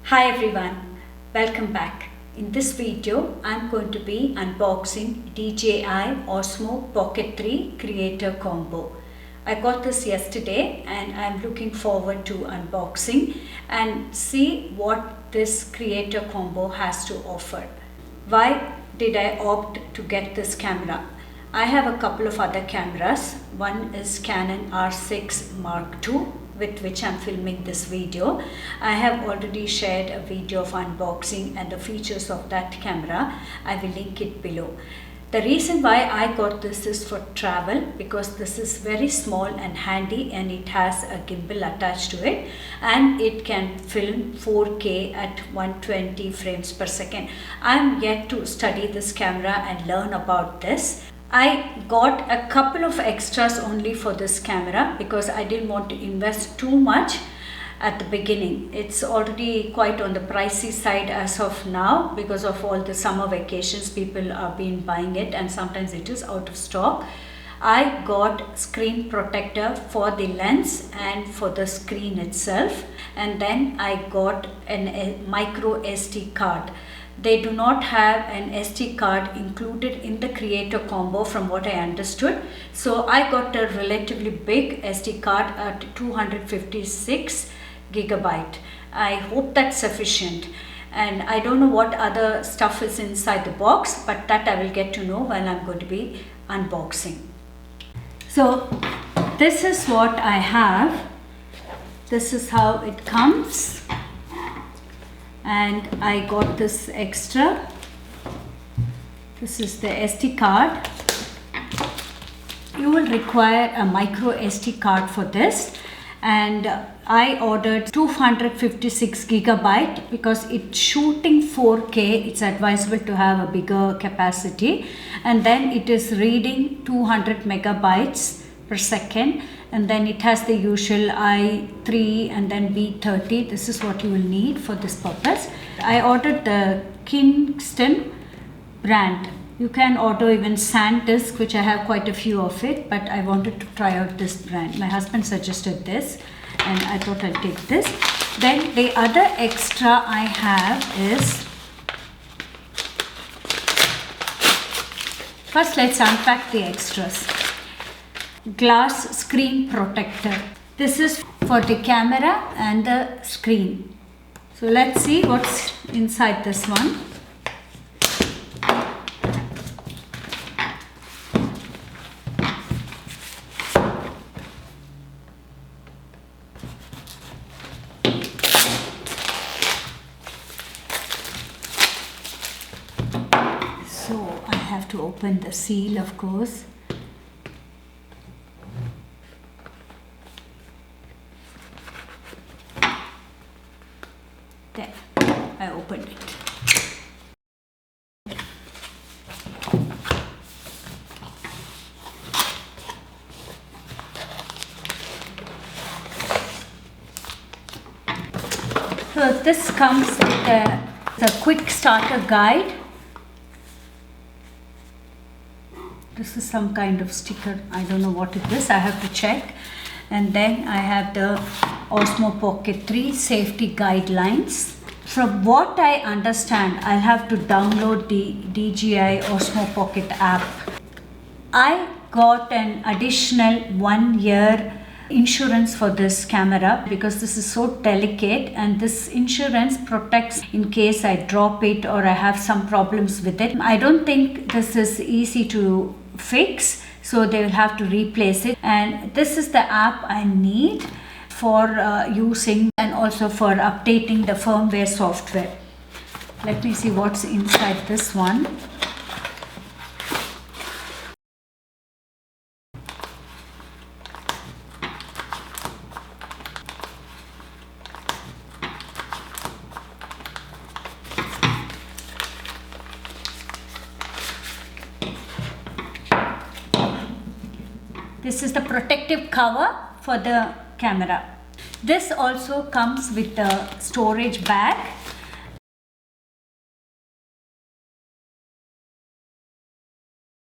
Hi everyone, welcome back. In this video, I'm going to be unboxing DJI Osmo Pocket 3 Creator Combo. I got this yesterday and I'm looking forward to unboxing and see what this Creator Combo has to offer. Why did I opt to get this camera? I have a couple of other cameras. One is Canon R6 Mark II, with which I'm filming this video. I have already shared a video of unboxing and the features of that camera. I will link it below. The reason why I got this is for travel, because this is very small and handy and it has a gimbal attached to it and it can film 4K at 120 frames per second. I'm yet to study this camera and learn about this. I got a couple of extras only for this camera because I didn't want to invest too much at the beginning. It's already quite on the pricey side as of now because of all the summer vacations. People have been buying it and sometimes it is out of stock. I got screen protector for the lens and for the screen itself, and then I got a micro SD card. They do not have an SD card included in the Creator Combo from what I understood. So I got a relatively big SD card at 256 gigabyte. I hope that's sufficient. And I don't know what other stuff is inside the box, but that I will get to know while I'm going to be unboxing. So this is what I have. This is how it comes. And I got this extra. This is the SD card. You will require a micro SD card for this, and I ordered 256 gigabyte because it's shooting 4K. It's advisable to have a bigger capacity, and then it is reading 200 megabytes per second, and then it has the usual I3 and then B30. This is what you will need for this purpose. I ordered the Kingston brand. You can order even SanDisk, which I have quite a few of it, but I wanted to try out this brand. My husband suggested this and I thought I'll take this. Then the other extra I have is, first let's unpack the extras. Glass screen protector. This is for the camera and the screen. So let's see what's inside this one. So I have to open the seal, of course. There, I opened it. So this comes with a quick starter guide. This is some kind of sticker. I don't know what it is. I have to check. And then I have the Osmo Pocket 3 safety guidelines. From what I understand, I'll have to download the DJI Osmo Pocket app. I got an additional 1 year insurance for this camera because this is so delicate, and this insurance protects in case I drop it or I have some problems with it. I don't think this is easy to fix, so they will have to replace it, and this is the app I need for using and also for updating the firmware software. Let me see what's inside this one. This is the protective cover for the camera. This also comes with the storage bag.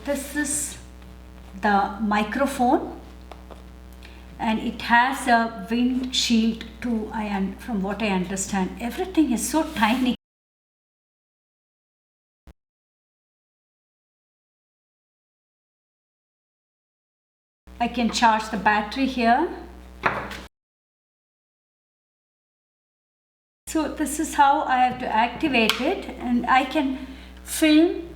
This is the microphone. and it has a windshield too. From what I understand, everything is so tiny. I can charge the battery here. So this is how I have to activate it, and I can film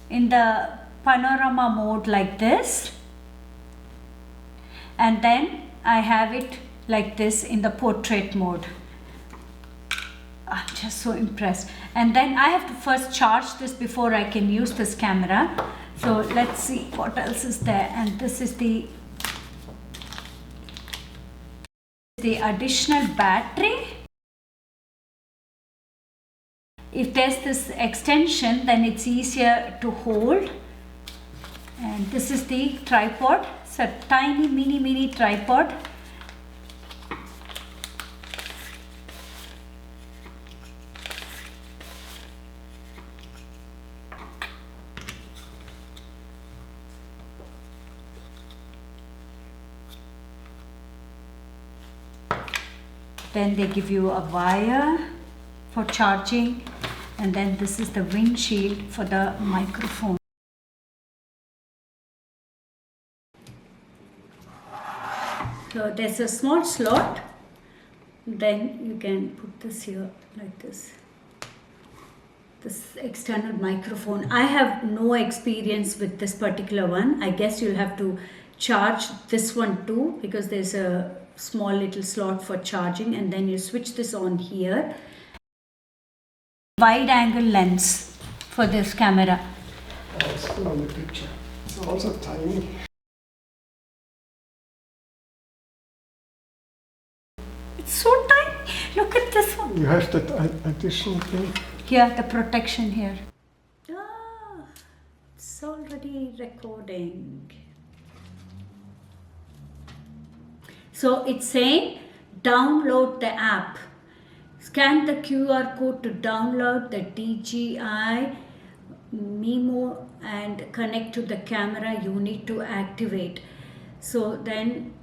in the panorama mode like this, and then I have it like this in the portrait mode. I'm just so impressed. And then I have to first charge this before I can use this camera. So let's see what else is there. And this is the additional battery. If there's this extension, then it's easier to hold. And this is the tripod. It's a tiny mini tripod. Then they give you a wire for charging, and then this is the windshield for the microphone. So there's a small slot, then you can put this here like this. This external microphone. I have no experience with this particular one. I guess you'll have to charge this one too, because there's a small little slot for charging, and then you switch this on here. Wide angle lens for this camera. It's good on the picture. It's also tiny. It's so tiny. Look at this one. You have that additional thing. Here, the protection here. Ah, it's already recording. So it's saying download the app. Scan the QR code to download the DJI Mimo and connect to the camera you need to activate. So then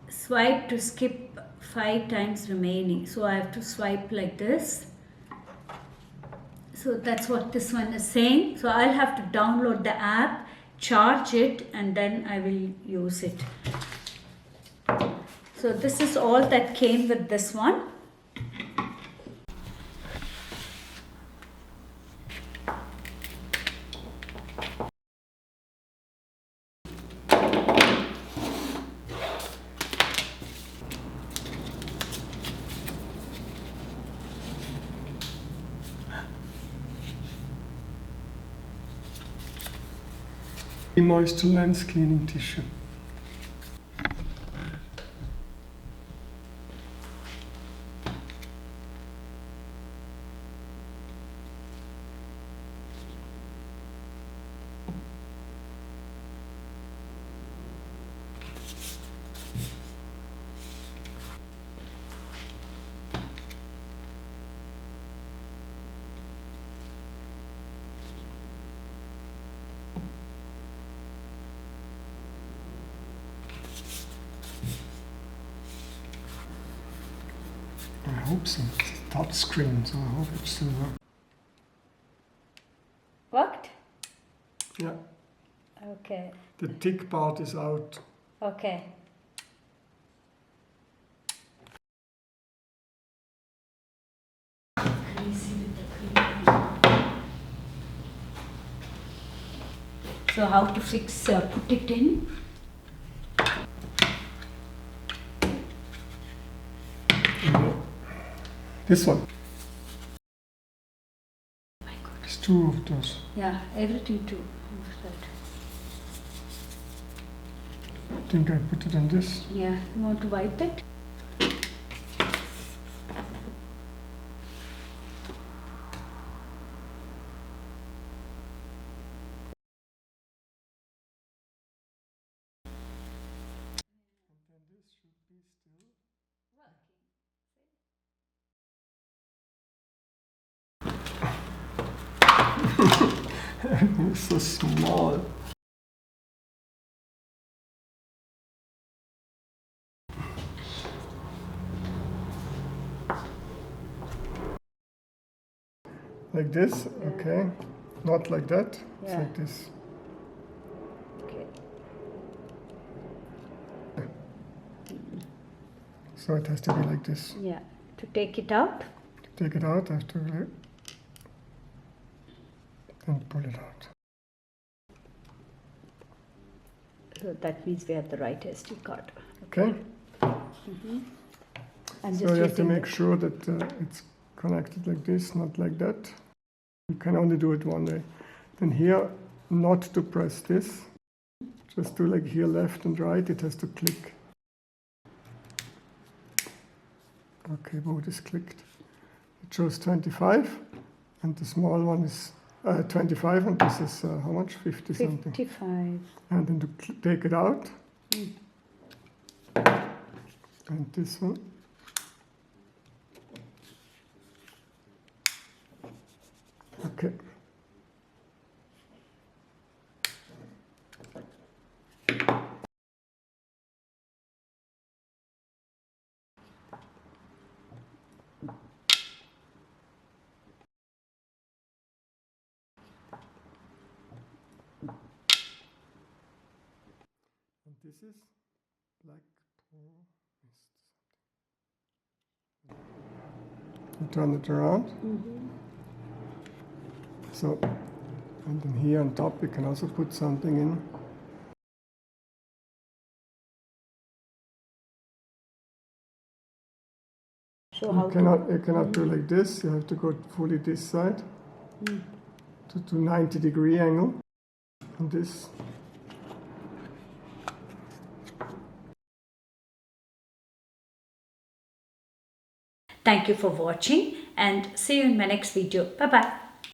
swipe to skip 5 times remaining. So I have to swipe like this. So that's what this one is saying. So I'll have to download the app, charge it, and then I will use it. So this is all that came with this one. Moisture lens cleaning tissue. I hope so. It's a touch screen, so I hope it still works. Worked? Yeah. Okay. The tick part is out. Okay. So how to fix, put it in? This one. Oh my God. It's 2 of those. Yeah, everything too. I think I put it on this. Yeah, you want to wipe it? It's so small. like this, okay. Not like that, it's Yeah. like this. Okay. So it has to be like this. Yeah. To take it out. To take it out, I have to and pull it out. So that means we have the right SD card. Okay. I'm So just you have to using make sure that it's connected like this, not like that. You can only do it one way. Then here, not to press this. Just do like here, left and right. It has to click. Okay, both is clicked. It shows 25, and the small one is 25, and this is how much? 50 something. 55. And then to take it out. And this one. Okay. And this is black pearl mist. You turn it around. So, and then here on top you can also put something in. So how You cannot do like this. You have to go fully this side to 90-degree angle. And this. Thank you for watching and see you in my next video. Bye bye.